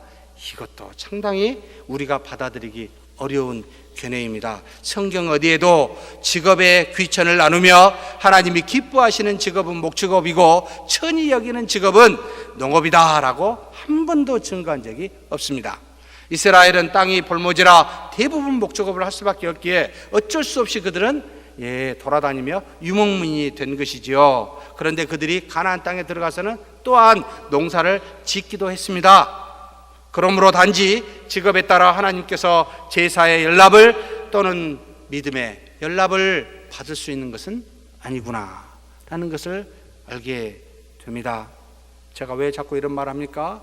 이것도 상당히 우리가 받아들이기 어려운 견해입니다. 성경 어디에도 직업의 귀천을 나누며 하나님이 기뻐하시는 직업은 목축업이고 천이 여기는 직업은 농업이다 라고 한 번도 증거한 적이 없습니다. 이스라엘은 땅이 볼모지라 대부분 목축업을 할 수밖에 없기에 어쩔 수 없이 그들은 돌아다니며 유목민이 된 것이지요. 그런데 그들이 가나안 땅에 들어가서는 또한 농사를 짓기도 했습니다. 그러므로 단지 직업에 따라 하나님께서 제사의 연락을 또는 믿음의 연락을 받을 수 있는 것은 아니구나 라는 것을 알게 됩니다. 제가 왜 자꾸 이런 말 합니까?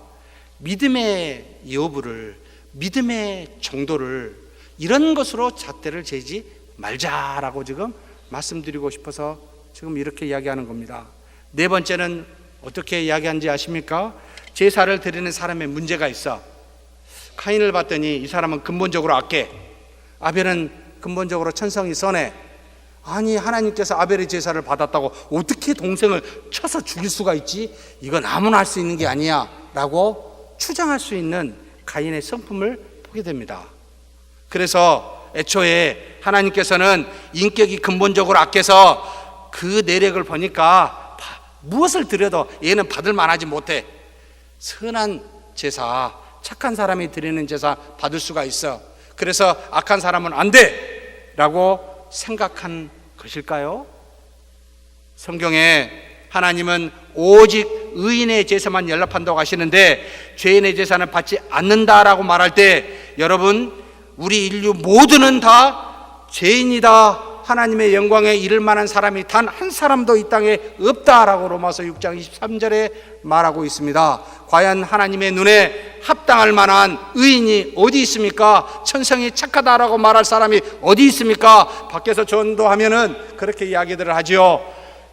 믿음의 여부를, 믿음의 정도를 이런 것으로 잣대를 재지 말자라고 지금 말씀드리고 싶어서 지금 이렇게 이야기하는 겁니다. 네 번째는 어떻게 이야기하는지 아십니까? 제사를 드리는 사람의 문제가 있어. 카인을 봤더니 이 사람은 근본적으로 악해, 아벨은 근본적으로 천성이 선해. 아니, 하나님께서 아벨의 제사를 받았다고 어떻게 동생을 쳐서 죽일 수가 있지? 이건 아무나 할 수 있는 게 아니야 라고 추정할 수 있는 가인의 성품을 보게 됩니다. 그래서 애초에 하나님께서는 인격이 근본적으로 악해서 그 내력을 보니까 무엇을 드려도 얘는 받을 만하지 못해. 선한 제사, 착한 사람이 드리는 제사 받을 수가 있어. 그래서 악한 사람은 안 돼 라고 생각한 것일까요? 성경에 하나님은 오직 의인의 제사만 연락한다고 하시는데 죄인의 제사는 받지 않는다라고 말할 때, 여러분, 우리 인류 모두는 다 죄인이다, 하나님의 영광에 이를 만한 사람이 단 한 사람도 이 땅에 없다라고 로마서 6장 23절에 말하고 있습니다. 과연 하나님의 눈에 합당할 만한 의인이 어디 있습니까? 천성이 착하다라고 말할 사람이 어디 있습니까? 밖에서 전도하면은 그렇게 이야기들을 하지요.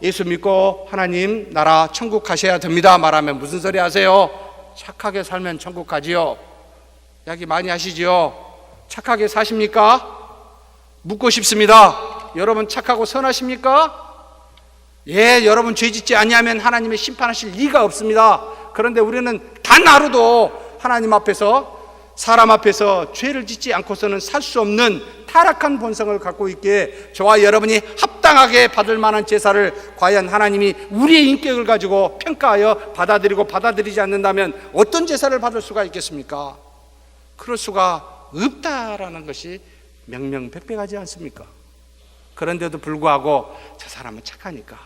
예수 믿고 하나님 나라 천국 가셔야 됩니다 말하면 무슨 소리 하세요? 착하게 살면 천국 가지요. 이야기 많이 하시지요. 착하게 사십니까? 묻고 싶습니다. 여러분 착하고 선하십니까? 예, 여러분 죄짓지 아니하면 하나님의 심판하실 리가 없습니다. 그런데 우리는 단 하루도 하나님 앞에서, 사람 앞에서 죄를 짓지 않고서는 살 수 없는 타락한 본성을 갖고 있기에 저와 여러분이 합당하게 받을 만한 제사를 과연 하나님이 우리의 인격을 가지고 평가하여 받아들이고 받아들이지 않는다면 어떤 제사를 받을 수가 있겠습니까? 그럴 수가 없다라는 것이 명명백백하지 않습니까? 그런데도 불구하고 저 사람은 착하니까,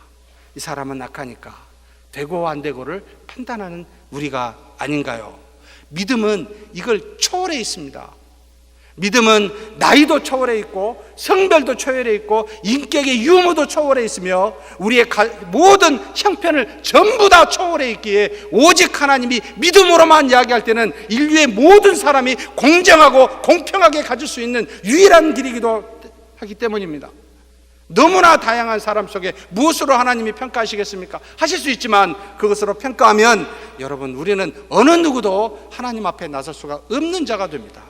이 사람은 악하니까 되고 안 되고를 판단하는 우리가 아닌가요? 믿음은 이걸 초월해 있습니다. 믿음은 나이도 초월해 있고 성별도 초월해 있고 인격의 유무도 초월해 있으며 우리의 모든 형편을 전부 다 초월해 있기에 오직 하나님이 믿음으로만 이야기할 때는 인류의 모든 사람이 공정하고 공평하게 가질 수 있는 유일한 길이기도 하기 때문입니다. 너무나 다양한 사람 속에 무엇으로 하나님이 평가하시겠습니까? 하실 수 있지만 그것으로 평가하면 여러분, 우리는 어느 누구도 하나님 앞에 나설 수가 없는 자가 됩니다.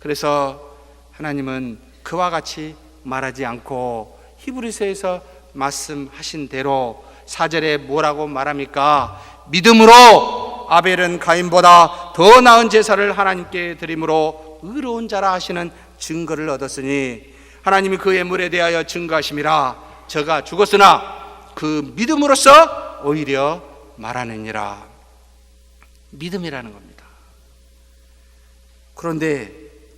그래서 하나님은 그와 같이 말하지 않고 히브리서에서 말씀하신 대로 4절에 뭐라고 말합니까? 믿음으로 아벨은 가인보다 더 나은 제사를 하나님께 드림으로 의로운 자라 하시는 증거를 얻었으니 하나님이 그 예물에 대하여 증거하심이라. 저가 죽었으나 그 믿음으로써 오히려 말하느니라. 믿음이라는 겁니다. 그런데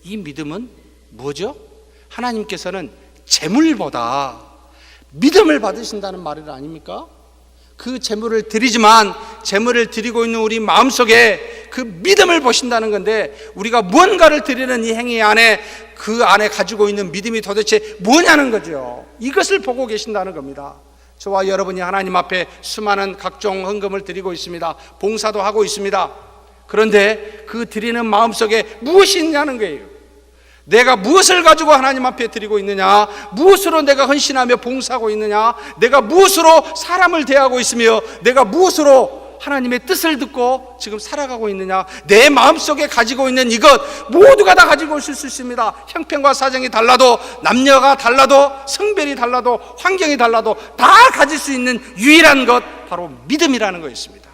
이 믿음은 뭐죠? 하나님께서는 재물보다 믿음을 받으신다는 말이 아닙니까? 그 재물을 드리지만 재물을 드리고 있는 우리 마음속에 그 믿음을 보신다는 건데, 우리가 무언가를 드리는 이 행위 안에 그 안에 가지고 있는 믿음이 도대체 뭐냐는 거죠. 이것을 보고 계신다는 겁니다. 저와 여러분이 하나님 앞에 수많은 각종 헌금을 드리고 있습니다. 봉사도 하고 있습니다. 그런데 그 드리는 마음속에 무엇이 있냐는 거예요. 내가 무엇을 가지고 하나님 앞에 드리고 있느냐, 무엇으로 내가 헌신하며 봉사하고 있느냐, 내가 무엇으로 사람을 대하고 있으며 내가 무엇으로 하나님의 뜻을 듣고 지금 살아가고 있느냐, 내 마음속에 가지고 있는 이것 모두가 다 가지고 있을 수 있습니다. 형편과 사정이 달라도, 남녀가 달라도, 성별이 달라도, 환경이 달라도 다 가질 수 있는 유일한 것, 바로 믿음이라는 것입니다.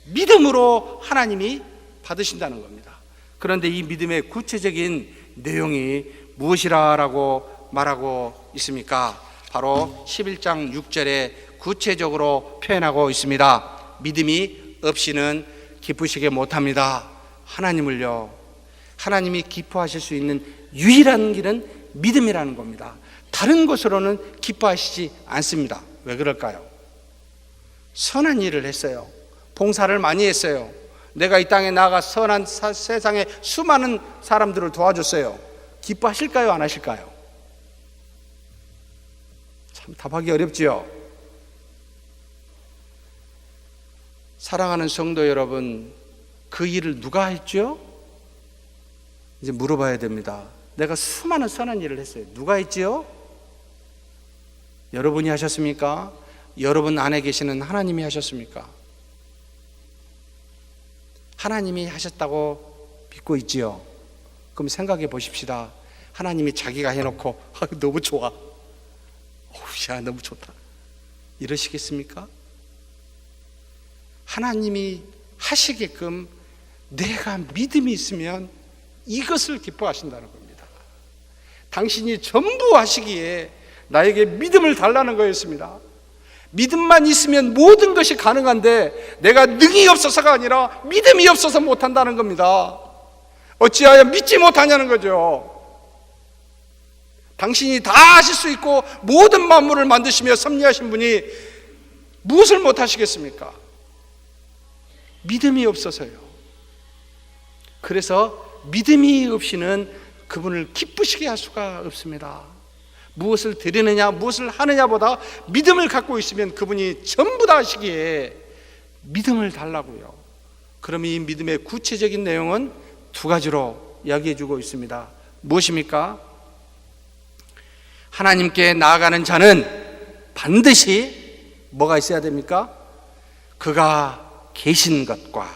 믿음으로 하나님이 받으신다는 겁니다. 그런데 이 믿음의 구체적인 내용이 무엇이라고 말하고 있습니까? 바로 11장 6절에 구체적으로 표현하고 있습니다. 믿음이 없이는 기쁘시게 못합니다. 하나님을요, 하나님이 기뻐하실 수 있는 유일한 길은 믿음이라는 겁니다. 다른 것으로는 기뻐하시지 않습니다. 왜 그럴까요? 선한 일을 했어요. 봉사를 많이 했어요. 내가 이 땅에 나가 선한 세상에 수많은 사람들을 도와줬어요. 기뻐하실까요? 안 하실까요? 참 답하기 어렵지요. 사랑하는 성도 여러분, 그 일을 누가 했죠? 이제 물어봐야 됩니다. 내가 수많은 선한 일을 했어요. 누가 했지요? 여러분이 하셨습니까? 여러분 안에 계시는 하나님이 하셨습니까? 하나님이 하셨다고 믿고 있지요. 그럼 생각해 보십시다. 하나님이 자기가 해놓고 너무 좋아, 야 너무 좋다 이러시겠습니까? 하나님이 하시게끔 내가 믿음이 있으면 이것을 기뻐하신다는 겁니다. 당신이 전부 하시기에 나에게 믿음을 달라는 거였습니다. 믿음만 있으면 모든 것이 가능한데 내가 능이 없어서가 아니라 믿음이 없어서 못한다는 겁니다. 어찌하여 믿지 못하냐는 거죠. 당신이 다 하실 수 있고 모든 만물을 만드시며 섭리하신 분이 무엇을 못하시겠습니까? 믿음이 없어서요. 그래서 믿음이 없이는 그분을 기쁘시게 할 수가 없습니다. 무엇을 드리느냐 무엇을 하느냐보다 믿음을 갖고 있으면 그분이 전부 다 하시기에 믿음을 달라고요. 그럼 이 믿음의 구체적인 내용은 두 가지로 이야기해 주고 있습니다. 무엇입니까? 하나님께 나아가는 자는 반드시 뭐가 있어야 됩니까? 그가 계신 것과,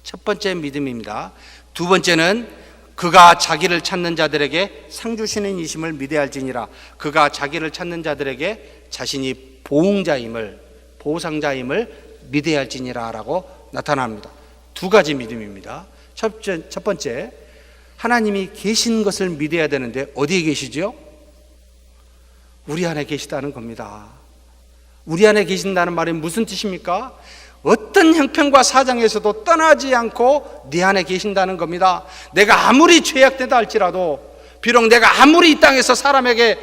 첫 번째 믿음입니다. 두 번째는 그가 자기를 찾는 자들에게 상 주시는 이심을 믿어야 할지니라. 그가 자기를 찾는 자들에게 자신이 보응자임을, 보상자임을 믿어야 할지니라 라고 나타납니다. 두 가지 믿음입니다. 첫 번째, 하나님이 계신 것을 믿어야 되는데 어디에 계시죠? 우리 안에 계시다는 겁니다. 우리 안에 계신다는 말이 무슨 뜻입니까? 어떤 형편과 사정에서도 떠나지 않고 네 안에 계신다는 겁니다. 내가 아무리 죄악되다 할지라도, 비록 내가 아무리 이 땅에서 사람에게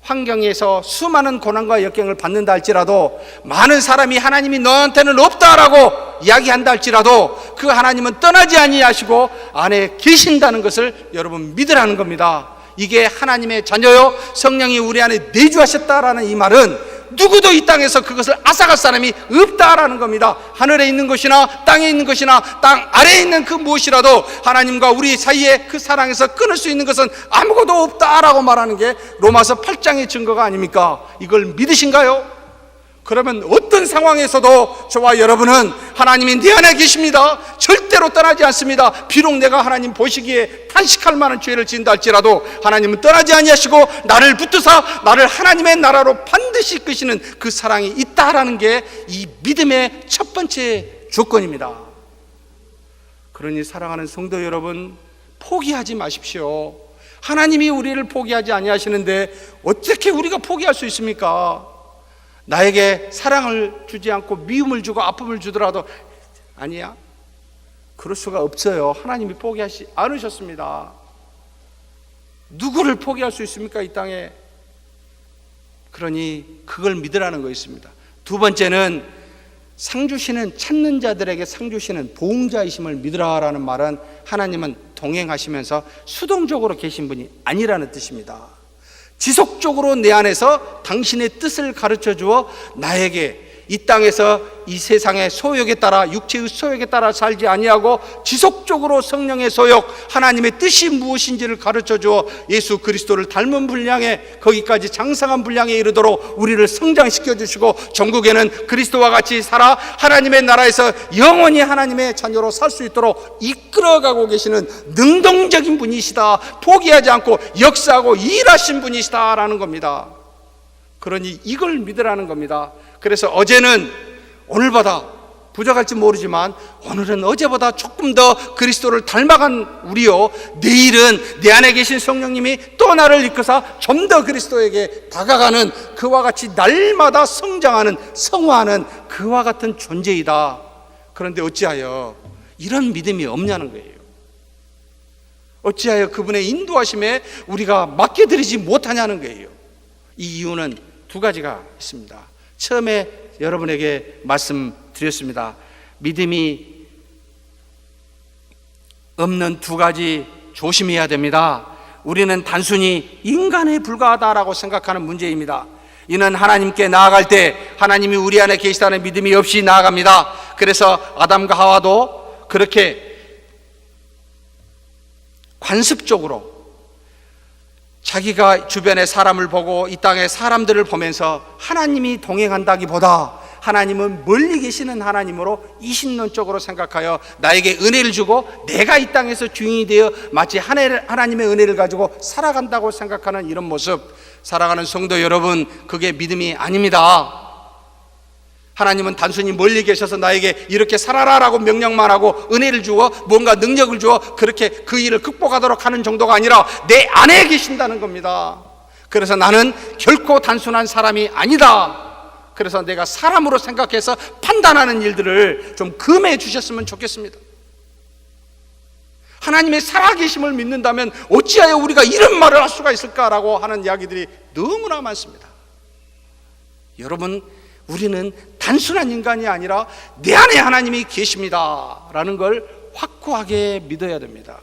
환경에서 수많은 고난과 역경을 받는다 할지라도, 많은 사람이 하나님이 너한테는 없다라고 이야기한다 할지라도 그 하나님은 떠나지 아니하시고 안에 계신다는 것을 여러분 믿으라는 겁니다. 이게 하나님의 자녀요 성령이 우리 안에 내주하셨다라는 이 말은 누구도 이 땅에서 그것을 앗아갈 사람이 없다라는 겁니다. 하늘에 있는 것이나 땅에 있는 것이나 땅 아래에 있는 그 무엇이라도 하나님과 우리 사이에 그 사랑에서 끊을 수 있는 것은 아무것도 없다라고 말하는 게 로마서 8장의 증거가 아닙니까? 이걸 믿으신가요? 그러면 어떤 상황에서도 저와 여러분은 하나님이 내 안에 계십니다. 절대로 떠나지 않습니다. 비록 내가 하나님 보시기에 탄식할 만한 죄를 지은다 할지라도 하나님은 떠나지 아니하시고 나를 붙드사 나를 하나님의 나라로 반드시 이끄시는 그 사랑이 있다라는 게 이 믿음의 첫 번째 조건입니다. 그러니 사랑하는 성도 여러분, 포기하지 마십시오. 하나님이 우리를 포기하지 아니하시는데 어떻게 우리가 포기할 수 있습니까? 나에게 사랑을 주지 않고 미움을 주고 아픔을 주더라도 아니야, 그럴 수가 없어요. 하나님이 포기하지 않으셨습니다. 누구를 포기할 수 있습니까, 이 땅에? 그러니 그걸 믿으라는 거 있습니다. 두 번째는 상 주시는, 찾는 자들에게 상 주시는 보응자이심을 믿으라라는 말은 하나님은 동행하시면서 수동적으로 계신 분이 아니라는 뜻입니다. 지속적으로 내 안에서 당신의 뜻을 가르쳐 주어 나에게 이 땅에서 이 세상의 소욕에 따라, 육체의 소욕에 따라 살지 아니하고 지속적으로 성령의 소욕, 하나님의 뜻이 무엇인지를 가르쳐 주어 예수 그리스도를 닮은 분량에, 거기까지 장성한 분량에 이르도록 우리를 성장시켜 주시고 전국에는 그리스도와 같이 살아 하나님의 나라에서 영원히 하나님의 자녀로 살 수 있도록 이끌어가고 계시는 능동적인 분이시다, 포기하지 않고 역사하고 일하신 분이시다라는 겁니다. 그러니 이걸 믿으라는 겁니다. 그래서 어제는 오늘보다 부족할지 모르지만 오늘은 어제보다 조금 더 그리스도를 닮아간 우리요, 내일은 내 안에 계신 성령님이 또 나를 이끌어서 좀 더 그리스도에게 다가가는, 그와 같이 날마다 성장하는, 성화하는 그와 같은 존재이다. 그런데 어찌하여 이런 믿음이 없냐는 거예요. 어찌하여 그분의 인도하심에 우리가 맡겨드리지 못하냐는 거예요. 이 이유는 두 가지가 있습니다. 처음에 여러분에게 말씀드렸습니다. 믿음이 없는 두 가지 조심해야 됩니다. 우리는 단순히 인간에 불과하다라고 생각하는 문제입니다. 이는 하나님께 나아갈 때 하나님이 우리 안에 계시다는 믿음이 없이 나아갑니다. 그래서 아담과 하와도 그렇게 관습적으로 자기가 주변의 사람을 보고 이 땅의 사람들을 보면서 하나님이 동행한다기보다 하나님은 멀리 계시는 하나님으로 이신론적으로 생각하여 나에게 은혜를 주고 내가 이 땅에서 주인이 되어 마치 하나님의 은혜를 가지고 살아간다고 생각하는 이런 모습, 사랑하는 성도 여러분, 그게 믿음이 아닙니다. 하나님은 단순히 멀리 계셔서 나에게 이렇게 살아라라고 명령만 하고 은혜를 주어 뭔가 능력을 주어 그렇게 그 일을 극복하도록 하는 정도가 아니라 내 안에 계신다는 겁니다. 그래서 나는 결코 단순한 사람이 아니다. 그래서 내가 사람으로 생각해서 판단하는 일들을 좀 금해 주셨으면 좋겠습니다. 하나님의 살아계심을 믿는다면 어찌하여 우리가 이런 말을 할 수가 있을까라고 하는 이야기들이 너무나 많습니다. 여러분, 우리는 단순한 인간이 아니라 내 안에 하나님이 계십니다 라는 걸 확고하게 믿어야 됩니다.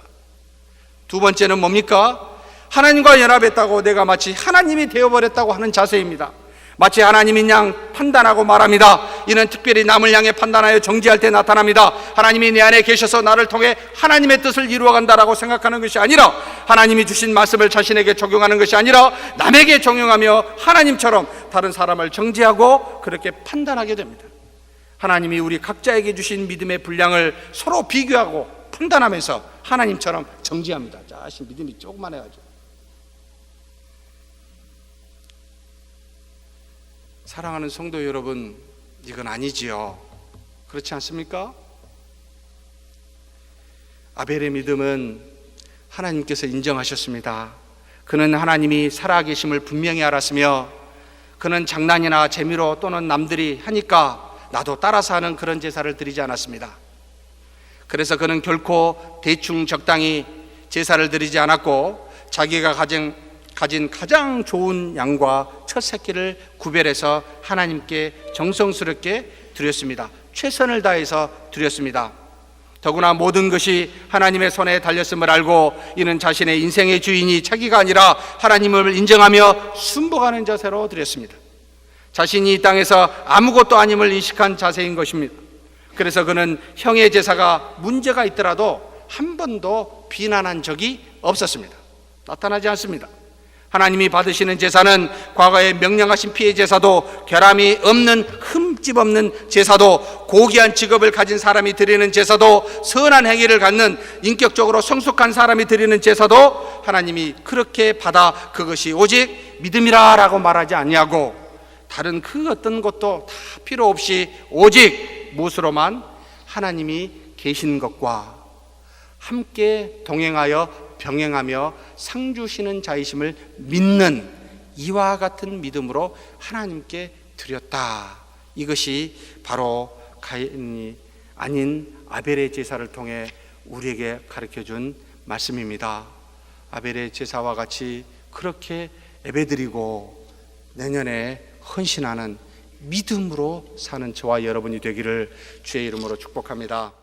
두 번째는 뭡니까? 하나님과 연합했다고 내가 마치 하나님이 되어버렸다고 하는 자세입니다. 마치 하나님이 그냥 판단하고 말합니다. 이는 특별히 남을 향해 판단하여 정죄할 때 나타납니다. 하나님이 내 안에 계셔서 나를 통해 하나님의 뜻을 이루어간다라고 생각하는 것이 아니라, 하나님이 주신 말씀을 자신에게 적용하는 것이 아니라 남에게 적용하며 하나님처럼 다른 사람을 정죄하고 그렇게 판단하게 됩니다. 하나님이 우리 각자에게 주신 믿음의 분량을 서로 비교하고 판단하면서 하나님처럼 정죄합니다. 자신 믿음이 조금만 해가지고. 사랑하는 성도 여러분, 이건 아니지요. 그렇지 않습니까? 아벨의 믿음은 하나님께서 인정하셨습니다. 그는 하나님이 살아계심을 분명히 알았으며, 그는 장난이나 재미로 또는 남들이 하니까 나도 따라서 하는 그런 제사를 드리지 않았습니다. 그래서 그는 결코 대충 적당히 제사를 드리지 않았고, 자기가 가진 가장 좋은 양과 첫 새끼를 구별해서 하나님께 정성스럽게 드렸습니다. 최선을 다해서 드렸습니다. 더구나 모든 것이 하나님의 손에 달렸음을 알고 이는 자신의 인생의 주인이 자기가 아니라 하나님을 인정하며 순복하는 자세로 드렸습니다. 자신이 이 땅에서 아무것도 아님을 인식한 자세인 것입니다. 그래서 그는 형의 제사가 문제가 있더라도 한 번도 비난한 적이 없었습니다. 나타나지 않습니다. 하나님이 받으시는 제사는 과거에 명령하신 피의 제사도, 결함이 없는 흠집 없는 제사도, 고귀한 직업을 가진 사람이 드리는 제사도, 선한 행위를 갖는 인격적으로 성숙한 사람이 드리는 제사도 하나님이 그렇게 받아 그것이 오직 믿음이라라고 말하지 아니하고, 다른 그 어떤 것도 다 필요 없이 오직 무엇으로만 하나님이 계신 것과 함께 동행하여 병행하며 상 주시는 자이심을 믿는 이와 같은 믿음으로 하나님께 드렸다. 이것이 바로 가인이 아닌 아벨의 제사를 통해 우리에게 가르쳐준 말씀입니다. 아벨의 제사와 같이 그렇게 예배드리고 내년에 헌신하는 믿음으로 사는 저와 여러분이 되기를 주의 이름으로 축복합니다.